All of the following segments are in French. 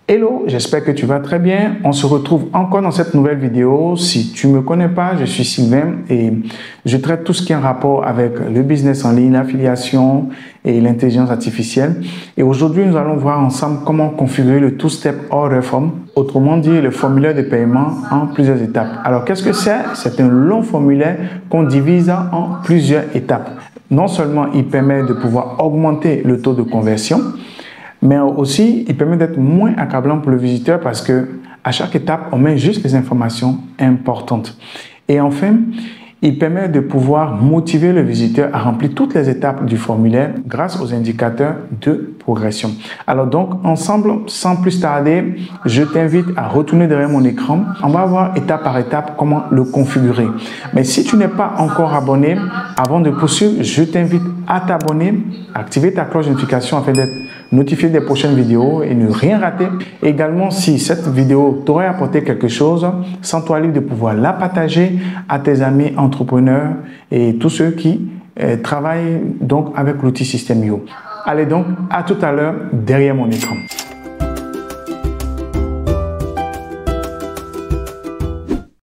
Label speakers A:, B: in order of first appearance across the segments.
A: Hello, j'espère que tu vas très bien. On se retrouve encore dans cette nouvelle vidéo. Si tu ne me connais pas, je suis Sylvain et je traite tout ce qui est en rapport avec le business en ligne, l'affiliation et l'intelligence artificielle. Et aujourd'hui, nous allons voir ensemble comment configurer le Two-Step Order Form, autrement dit le formulaire de paiement en plusieurs étapes. Alors, qu'est-ce que c'est? C'est un long formulaire qu'on divise en plusieurs étapes. Non seulement il permet de pouvoir augmenter le taux de conversion, mais aussi, il permet d'être moins accablant pour le visiteur parce que à chaque étape, on met juste les informations importantes. Et enfin, il permet de pouvoir motiver le visiteur à remplir toutes les étapes du formulaire grâce aux indicateurs de progression. Alors donc, ensemble, sans plus tarder, je t'invite à retourner derrière mon écran. On va voir étape par étape comment le configurer. Mais si tu n'es pas encore abonné, avant de poursuivre, je t'invite à t'abonner, activer ta cloche de notification afin d'être notifié des prochaines vidéos et ne rien rater. Également, si cette vidéo t'aurait apporté quelque chose, sens-toi libre de pouvoir la partager à tes amis entrepreneurs et tous ceux qui travaillent donc avec l'outil System.io. Allez donc, à tout à l'heure derrière mon écran.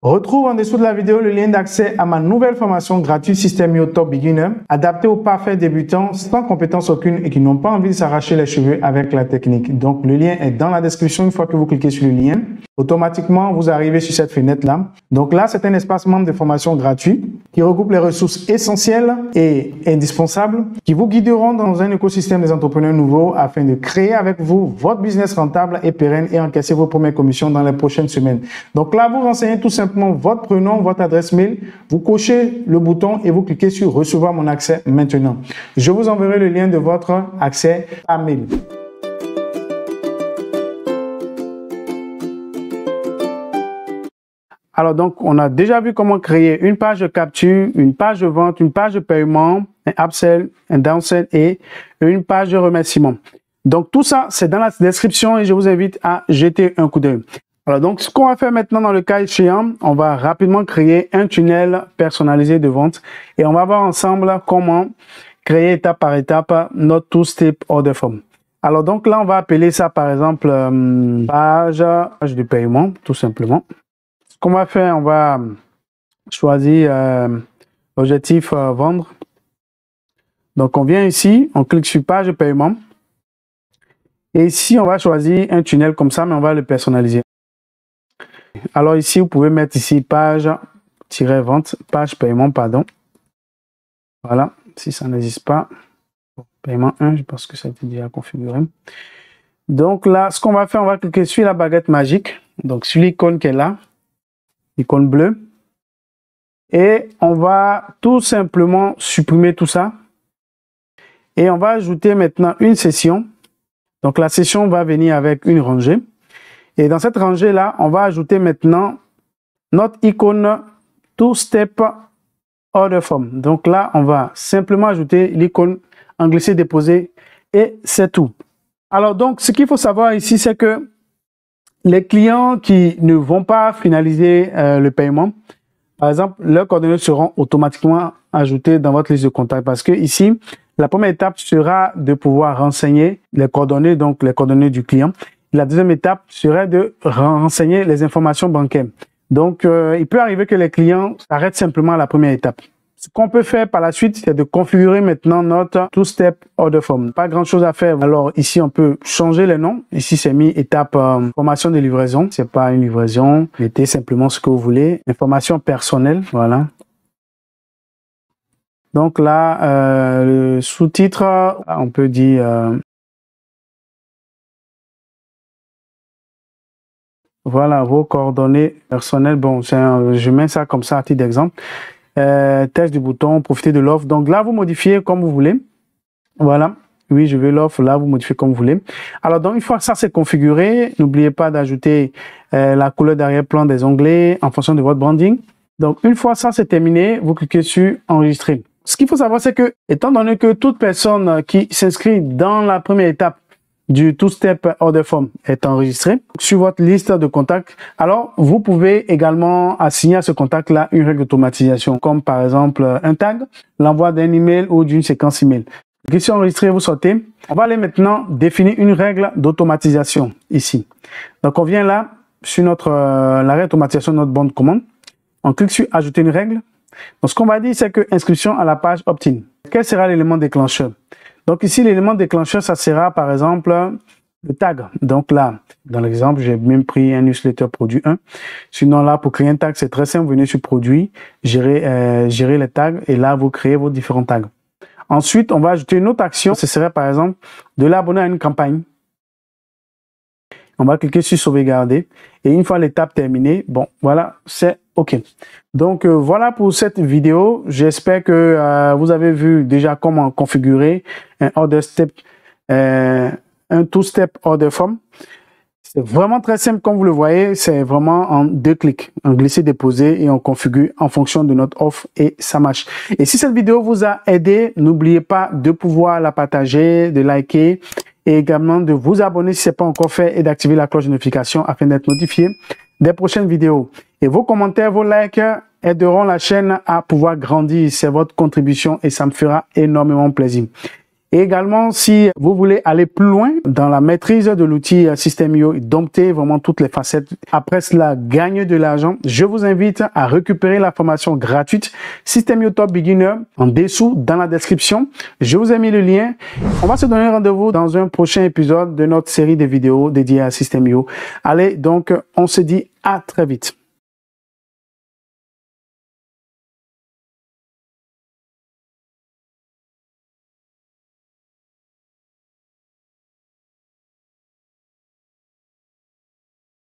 A: Retrouve en dessous de la vidéo le lien d'accès à ma nouvelle formation gratuite System.io Top Beginner, adaptée aux parfaits débutants sans compétence aucune et qui n'ont pas envie de s'arracher les cheveux avec la technique. Donc, le lien est dans la description. Une fois que vous cliquez sur le lien, automatiquement, vous arrivez sur cette fenêtre-là. Donc là, c'est un espace membre de formation gratuit qui regroupe les ressources essentielles et indispensables qui vous guideront dans un écosystème des entrepreneurs nouveaux afin de créer avec vous votre business rentable et pérenne et encaisser vos premières commissions dans les prochaines semaines. Donc là, vous renseignez tout simplement votre prénom, votre adresse mail, vous cochez le bouton et vous cliquez sur recevoir mon accès maintenant. Je vous enverrai le lien de votre accès à mail. Alors donc, on a déjà vu comment créer une page de capture, une page de vente, une page de paiement, un upsell, un downsell et une page de remerciement. Donc tout ça, c'est dans la description et je vous invite à jeter un coup d'œil. Alors donc, ce qu'on va faire maintenant dans le cas échéant, on va rapidement créer un tunnel personnalisé de vente et on va voir ensemble comment créer étape par étape notre Two-Step Order Form. Alors donc là, on va appeler ça par exemple page de paiement, tout simplement. Ce qu'on va faire, on va choisir l'objectif vendre. Donc on vient ici, on clique sur page de paiement. Et ici, on va choisir un tunnel comme ça, mais on va le personnaliser. Alors ici, vous pouvez mettre ici page-vente, page paiement, pardon. Voilà, si ça n'existe pas. Paiement 1, je pense que ça a été déjà configuré. Donc là, ce qu'on va faire, on va cliquer sur la baguette magique. Donc sur l'icône qui est là, l'icône bleue. Et on va tout simplement supprimer tout ça. Et on va ajouter maintenant une session. Donc la session va venir avec une rangée. Et dans cette rangée-là, on va ajouter maintenant notre icône Two-Step Order Form. Donc là, on va simplement ajouter l'icône en glisser-déposer et c'est tout. Alors donc, ce qu'il faut savoir ici, c'est que les clients qui ne vont pas finaliser le paiement, par exemple, leurs coordonnées seront automatiquement ajoutées dans votre liste de contacts parce que ici, la première étape sera de pouvoir renseigner les coordonnées, donc les coordonnées du client. La deuxième étape serait de renseigner les informations bancaires. Donc, il peut arriver que les clients s'arrêtent simplement à la première étape. Ce qu'on peut faire par la suite, c'est de configurer maintenant notre Two-Step Order Form. Pas grand chose à faire. Alors ici, on peut changer les noms. Ici, c'est mis étape information de livraison. C'est pas une livraison. Mettez simplement ce que vous voulez. Information personnelle. Voilà. Donc là, le sous-titre, on peut dire... voilà, vos coordonnées personnelles. Bon, je mets ça comme ça à titre d'exemple. Texte du bouton, profitez de l'offre. Donc là, vous modifiez comme vous voulez. Voilà. Oui, je veux l'offre. Là, vous modifiez comme vous voulez. Alors, donc, une fois que ça c'est configuré, n'oubliez pas d'ajouter la couleur d'arrière-plan des onglets en fonction de votre branding. Donc, une fois ça c'est terminé, vous cliquez sur enregistrer. Ce qu'il faut savoir, c'est que, étant donné que toute personne qui s'inscrit dans la première étape du Two-Step Order Form est enregistré sur votre liste de contacts, alors vous pouvez également assigner à ce contact-là une règle d'automatisation, comme par exemple un tag, l'envoi d'un email ou d'une séquence email. Cliquez sur enregistrer, vous sortez. On va aller maintenant définir une règle d'automatisation ici. Donc on vient là sur notre l'arrêt d'automatisation de notre bande commande. On clique sur ajouter une règle. Donc ce qu'on va dire, c'est que inscription à la page opt-in. Quel sera l'élément déclencheur? Donc ici, l'élément déclencheur, ça sera par exemple le tag. Donc là, dans l'exemple, j'ai même pris un newsletter produit 1. Sinon là, pour créer un tag, c'est très simple. Vous venez sur produit, gérer les tags et là, vous créez vos différents tags. Ensuite, on va ajouter une autre action. Ce serait par exemple de l'abonner à une campagne. On va cliquer sur sauvegarder et une fois l'étape terminée, bon, voilà, c'est OK. Donc, voilà pour cette vidéo. J'espère que vous avez vu déjà comment configurer un order step, un two-step order form. C'est vraiment très simple, comme vous le voyez, c'est vraiment en 2 clics, en glisser-déposer et on configure en fonction de notre offre et ça marche. Et si cette vidéo vous a aidé, n'oubliez pas de pouvoir la partager, de liker et également de vous abonner si ce n'est pas encore fait et d'activer la cloche de notification afin d'être notifié des prochaines vidéos. Et vos commentaires, vos likes aideront la chaîne à pouvoir grandir. C'est votre contribution et ça me fera énormément plaisir. Et également, si vous voulez aller plus loin dans la maîtrise de l'outil System.io et dompter vraiment toutes les facettes, après cela, gagner de l'argent, je vous invite à récupérer la formation gratuite System.io Top Beginner en dessous dans la description. Je vous ai mis le lien. On va se donner rendez-vous dans un prochain épisode de notre série de vidéos dédiées à System.io. Allez, donc, on se dit à très vite.